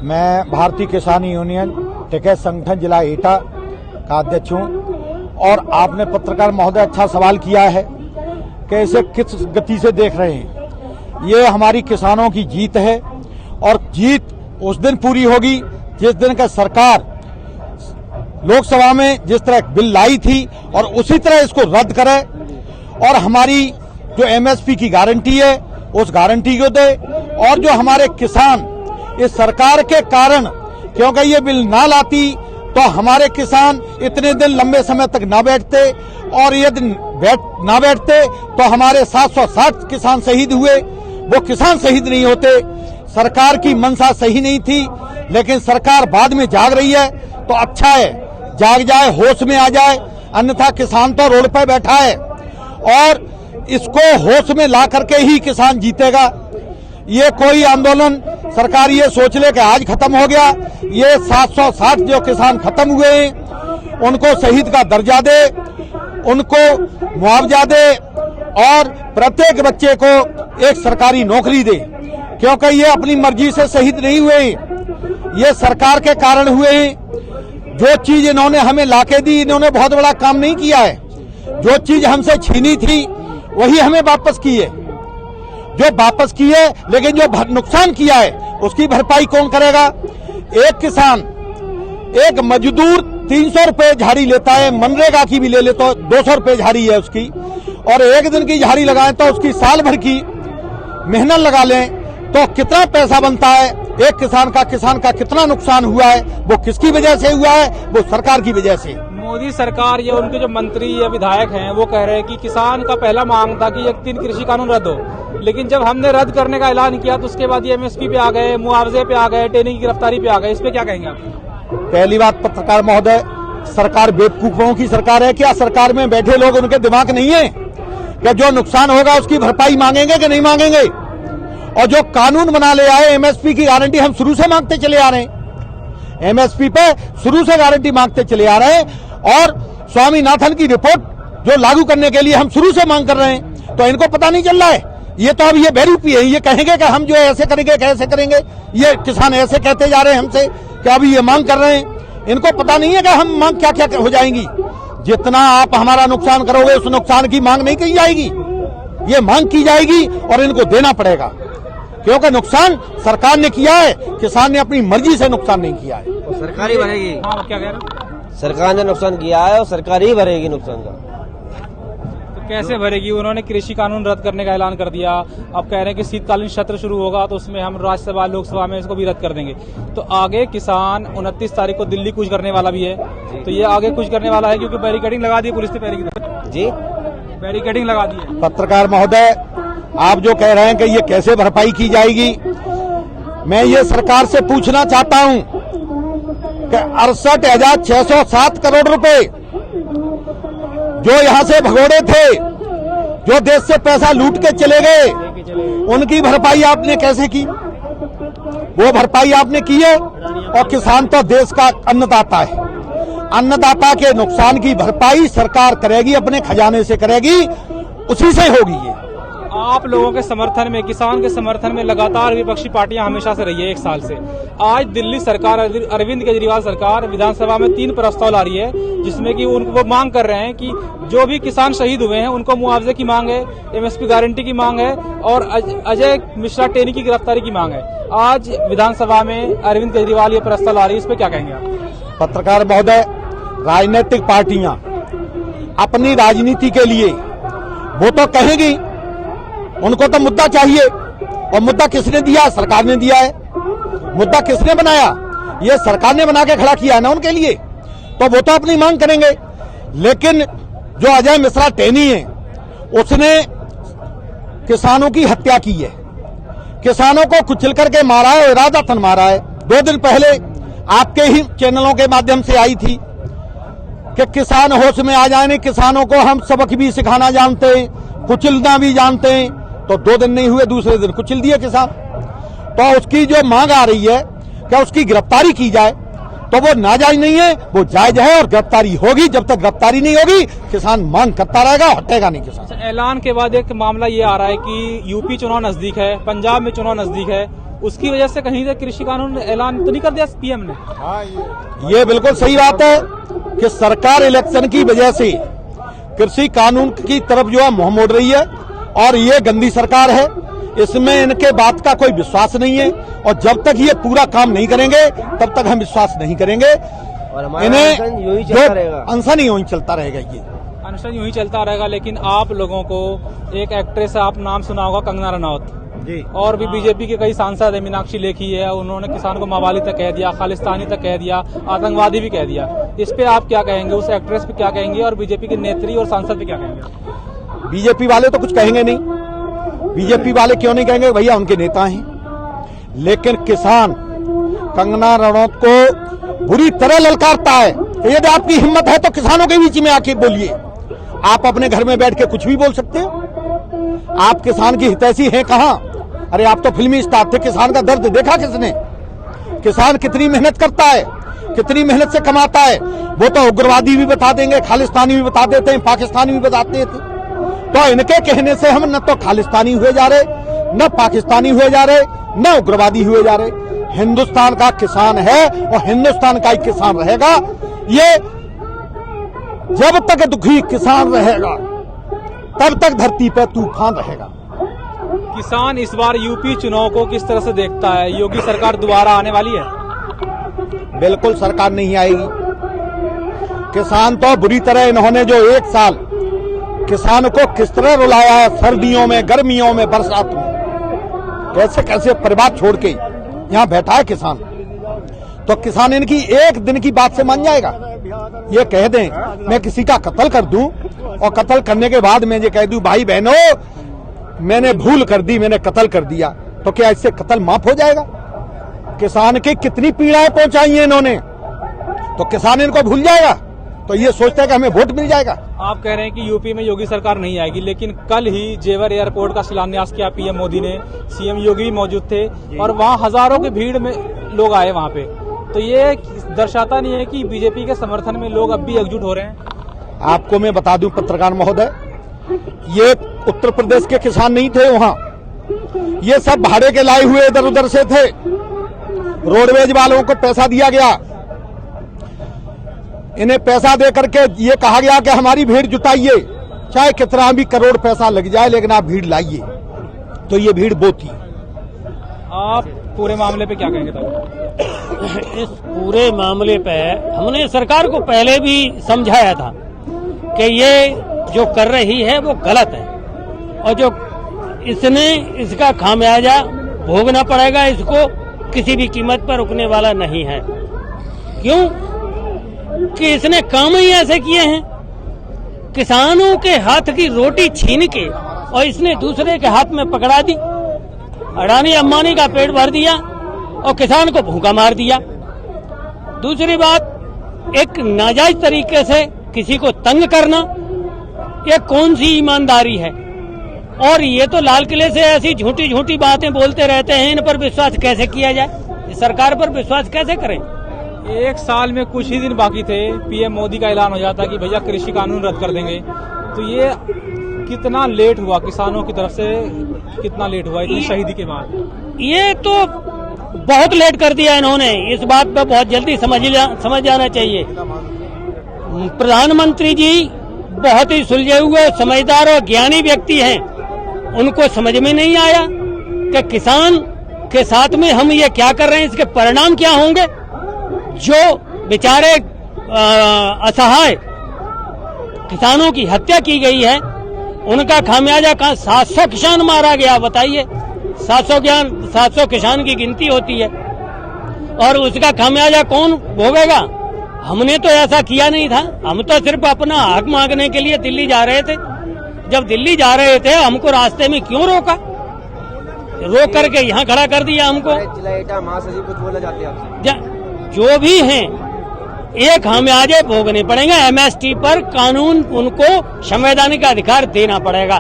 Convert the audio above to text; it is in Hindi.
मैं भारतीय किसान यूनियन टिकैत संगठन जिला एटा का अध्यक्ष हूँ और आपने पत्रकार महोदय अच्छा सवाल किया है कि इसे किस गति से देख रहे हैं। ये हमारी किसानों की जीत है और जीत उस दिन पूरी होगी जिस दिन का सरकार लोकसभा में जिस तरह बिल लाई थी और उसी तरह इसको रद्द करे और हमारी जो एमएसपी की गारंटी है उस गारंटी को दे और जो हमारे किसान इस सरकार के कारण, क्योंकि ये बिल ना लाती तो हमारे किसान इतने दिन लंबे समय तक ना बैठते और यदि ना बैठते तो हमारे 760 किसान शहीद हुए। वो किसान शहीद नहीं होते। सरकार की मंशा सही नहीं थी, लेकिन सरकार बाद में जाग रही है तो अच्छा है, जाग जाए, होश में आ जाए, अन्यथा किसान तो रोड पर बैठा है और इसको होश में ला करके ही किसान जीतेगा। ये कोई आंदोलन सरकार ये सोच ले कि आज खत्म हो गया। ये 760 जो किसान खत्म हुए हैं उनको शहीद का दर्जा दे, उनको मुआवजा दे और प्रत्येक बच्चे को एक सरकारी नौकरी दे, क्योंकि ये अपनी मर्जी से शहीद नहीं हुए, ये सरकार के कारण हुए हैं। जो चीज इन्होंने हमें लाके दी, इन्होंने बहुत बड़ा काम नहीं किया है। जो चीज हमसे छीनी थी वही हमें वापस की है, जो वापस की है, लेकिन जो नुकसान किया है उसकी भरपाई कौन करेगा? एक किसान, एक मजदूर 300 रुपए झाड़ी लेता है, मनरेगा की भी ले ले तो 200 रुपए झाड़ी है उसकी, और एक दिन की झाड़ी लगाएं तो उसकी साल भर की मेहनत लगा लें तो कितना पैसा बनता है। एक किसान का कितना नुकसान हुआ है, वो किसकी वजह से हुआ है? वो सरकार की वजह से। मोदी सरकार या उनके जो मंत्री या विधायक हैं वो कह रहे हैं कि किसान का पहला मांग था कि ये 3 कृषि कानून रद्द हो, लेकिन जब हमने रद्द करने का ऐलान किया तो उसके बाद ये एमएसपी पे आ गए, मुआवजे पे आ गए, टेनी की गिरफ्तारी पे आ गए। इस पे क्या कहेंगे आप? पहली बात पत्रकार महोदय, सरकार बेवकूफों की सरकार है क्या? सरकार में बैठे लोग उनके दिमाग नहीं है क्या? जो नुकसान होगा उसकी भरपाई मांगेंगे कि नहीं मांगेंगे? और जो कानून बना ले आए, एमएसपी की गारंटी हम शुरू से मांगते चले आ रहे हैं, एमएसपी पे शुरू से गारंटी मांगते चले आ रहे हैं और स्वामीनाथन की रिपोर्ट जो लागू करने के लिए हम शुरू से मांग कर रहे हैं, तो इनको पता नहीं चल रहा है। ये तो अब ये बेरूपी है, ये कहेंगे कि हम जो है ऐसे करेंगे, कैसे करेंगे। ये किसान ऐसे कहते जा रहे हैं हमसे कि अभी ये मांग कर रहे हैं, इनको पता नहीं है कि हम मांग क्या क्या हो जाएंगी। जितना आप हमारा नुकसान करोगे उस नुकसान की मांग नहीं की जाएगी, ये मांग की जाएगी और इनको देना पड़ेगा, क्योंकि नुकसान सरकार ने किया है, किसान ने अपनी मर्जी से नुकसान नहीं किया है। तो सरकार ही भरेगी। हाँ, क्या कह रहे हैं? सरकार ने नुकसान किया है और सरकार ही भरेगी नुकसान का। तो कैसे भरेगी? उन्होंने कृषि कानून रद्द करने का ऐलान कर दिया, अब कह रहे हैं कि शीतकालीन सत्र शुरू होगा तो उसमें हम राज्यसभा लोकसभा में इसको भी रद्द कर देंगे। तो आगे किसान 29 तारीख को दिल्ली कूच करने वाला भी है, तो ये आगे कूच करने वाला है क्योंकि बैरिकेडिंग लगा दी पुलिस ने। जी, बैरिकेडिंग लगा दी है। पत्रकार महोदय, आप जो कह रहे हैं कि ये कैसे भरपाई की जाएगी, मैं ये सरकार से पूछना चाहता हूं कि 68,607 करोड़ रुपए जो यहां से भगोड़े थे, जो देश से पैसा लूट के चले गए, उनकी भरपाई आपने कैसे की? वो भरपाई आपने की है? और किसान तो देश का अन्नदाता है, अन्नदाता के नुकसान की भरपाई सरकार करेगी, अपने खजाने से करेगी, उसी से होगी। ये आप लोगों के समर्थन में, किसान के समर्थन में लगातार विपक्षी पार्टियां हमेशा से रही है 1 साल से। आज दिल्ली सरकार, अरविंद केजरीवाल सरकार विधानसभा में 3 प्रस्ताव ला रही है जिसमें कि वो मांग कर रहे हैं कि जो भी किसान शहीद हुए हैं उनको मुआवजे की मांग है, एमएसपी गारंटी की मांग है और अजय मिश्रा टेनी की गिरफ्तारी की मांग है। आज विधानसभा में अरविंद केजरीवाल ये प्रस्ताव ला रही है, इस पे क्या कहेंगे आप? पत्रकार महोदय, राजनीतिक पार्टियां अपनी राजनीति के लिए वो तो कहेगी, उनको तो मुद्दा चाहिए, और मुद्दा किसने दिया? सरकार ने दिया है। मुद्दा किसने बनाया? ये सरकार ने बना के खड़ा किया है ना उनके लिए, तो वो तो अपनी मांग करेंगे। लेकिन जो अजय मिश्रा टेनी है उसने किसानों की हत्या की है, किसानों को कुचल करके मारा है, इरादतन मारा है। 2 दिन पहले आपके ही चैनलों के माध्यम से आई थी कि किसान होश में आ जाए, किसानों को हम सबक भी सिखाना जानते हैं, कुचलना भी जानते हैं। तो 2 दिन नहीं हुए, दूसरे दिन कुचल दिए किसान। तो उसकी जो मांग आ रही है कि उसकी गिरफ्तारी की जाए, तो वो नाजायज नहीं है, वो जायज है और गिरफ्तारी होगी। जब तक गिरफ्तारी नहीं होगी किसान मांग करता रहेगा, हटेगा नहीं किसान। ऐलान के बाद एक मामला ये आ रहा है कि यूपी चुनाव नजदीक है, पंजाब में चुनाव नजदीक है, उसकी वजह से कहीं से कृषि कानून ऐलान तो नहीं कर दिया पीएम ने? ये बिल्कुल सही बात है कि सरकार इलेक्शन की वजह से कृषि कानून की तरफ जो है मुंह मोड़ रही है और ये गंदी सरकार है। इसमें इनके बात का कोई विश्वास नहीं है और जब तक ये पूरा काम नहीं करेंगे तब तक हम विश्वास नहीं करेंगे। और हमारा इन्हें अनशन यूं ही चलता रहेगा। अनशन यूं ही चलता रहेगा। ये अनशन यूं ही चलता रहेगा। लेकिन आप लोगों को एक एक्ट्रेस, आप नाम सुना होगा, कंगना रनौत जी, और भी बीजेपी के कई सांसद है, मीनाक्षी लेखी है, उन्होंने किसान को मवाली तक कह दिया, खालिस्तानी तक कह दिया, आतंकवादी भी कह दिया। इस पे आप क्या कहेंगे? उस एक्ट्रेस पे क्या कहेंगे और बीजेपी के नेत्री और सांसद पे क्या कहेंगे? बीजेपी वाले तो कुछ कहेंगे नहीं। बीजेपी वाले क्यों नहीं कहेंगे? भैया उनके नेता हैं। लेकिन किसान कंगना रनौत को बुरी तरह ललकारता है। तो यदि आपकी हिम्मत है तो किसानों के बीच में आके बोलिए। आप अपने घर में बैठ के कुछ भी बोल सकते हो। आप किसान की हितैषी हैं कहां? अरे आप तो फिल्मी स्टार थे। किसान का दर्द देखा किसने? किसान कितनी मेहनत करता है, कितनी मेहनत से कमाता है। वो तो उग्रवादी भी बता देंगे, खालिस्तानी भी बता देते हैं, पाकिस्तानी भी बताते थे। तो इनके कहने से हम न तो खालिस्तानी हुए जा रहे, न पाकिस्तानी हुए जा रहे, न उग्रवादी हुए जा रहे। हिंदुस्तान का किसान है और हिंदुस्तान का ही किसान रहेगा। ये जब तक दुखी किसान रहेगा तब तक धरती पर तूफान रहेगा। किसान इस बार यूपी चुनाव को किस तरह से देखता है? योगी सरकार दोबारा आने वाली है? बिल्कुल सरकार नहीं आएगी। किसान तो बुरी तरह, इन्होंने जो एक साल किसान को किस तरह रुलाया है, सर्दियों में, गर्मियों में, बरसात में, कैसे कैसे परिवार छोड़ के यहाँ बैठा है किसान। तो किसान इनकी एक दिन की बात से मान जाएगा? ये कह दें मैं किसी का कत्ल कर दूं और कत्ल करने के बाद मैं ये कह दूं भाई बहनों मैंने भूल कर दी, मैंने कत्ल कर दिया, तो क्या इससे कत्ल माफ हो जाएगा? किसान की कितनी पीड़ाएं पहुंचाई हैं इन्होंने, तो किसान इनको भूल जाएगा? तो ये सोचता है कि हमें वोट मिल जाएगा। आप कह रहे हैं कि यूपी में योगी सरकार नहीं आएगी, लेकिन कल ही जेवर एयरपोर्ट का शिलान्यास किया पीएम मोदी ने, सीएम योगी भी मौजूद थे और वहाँ हजारों की भीड़ में लोग आए वहाँ पे। तो ये दर्शाता नहीं है कि बीजेपी के समर्थन में लोग अब भी एकजुट हो रहे हैं? आपको मैं बता दूं पत्रकार महोदय, ये उत्तर प्रदेश के किसान नहीं थे वहाँ, ये सब भाड़े के लाए हुए इधर उधर से थे। रोडवेज वालों को पैसा दिया गया, इन्हें पैसा दे करके ये कहा गया कि हमारी भीड़ जुटाइए, चाहे कितना भी करोड़ पैसा लग जाए लेकिन आप भीड़ लाइए। तो ये भीड़ वो थी। आप पूरे मामले पे क्या कहेंगे तब? इस पूरे मामले पे हमने सरकार को पहले भी समझाया था कि ये जो कर रही है वो गलत है और जो इसने इसका खामियाजा भोगना पड़ेगा, इसको किसी भी कीमत पर रुकने वाला नहीं है। क्यों कि इसने काम ही ऐसे किए हैं, किसानों के हाथ की रोटी छीन के और इसने दूसरे के हाथ में पकड़ा दी। अडानी अंबानी का पेट भर दिया और किसान को भूखा मार दिया। दूसरी बात, एक नाजायज तरीके से किसी को तंग करना, ये कौन सी ईमानदारी है? और ये तो लाल किले से ऐसी झूठी झूठी बातें बोलते रहते हैं, इन पर विश्वास कैसे किया जाए? इस सरकार पर विश्वास कैसे करें? एक साल में कुछ ही दिन बाकी थे, पीएम मोदी का ऐलान हो जाता कि भैया कृषि कानून रद्द कर देंगे। तो ये कितना लेट हुआ किसानों की तरफ से, कितना लेट हुआ इतनी शहीदी के बाद? ये तो बहुत लेट कर दिया इन्होंने। इस बात पे बहुत जल्दी समझ जाना चाहिए। प्रधानमंत्री जी बहुत ही सुलझे हुए, समझदार और ज्ञानी व्यक्ति हैं। उनको समझ में नहीं आया कि किसान के साथ में हम ये क्या कर रहे हैं, इसके परिणाम क्या होंगे। जो बेचारे असहाय किसानों की हत्या की गई है, उनका खामियाजा कहाँ? 700 किसान मारा गया। बताइए, 700 किसान की गिनती होती है और उसका खामियाजा कौन भोगेगा? हमने तो ऐसा किया नहीं था। हम तो सिर्फ अपना हक मांगने के लिए दिल्ली जा रहे थे। जब दिल्ली जा रहे थे हमको रास्ते में क्यों रोका? रोक करके यहाँ खड़ा कर दिया हमको। जिला एटा महासचिव कुछ बोलना चाहते हैं आपसे? जो भी हैं एक खामियाजे भोगने पड़ेंगे। एमएसटी पर कानून उनको संवैधानिक अधिकार देना पड़ेगा।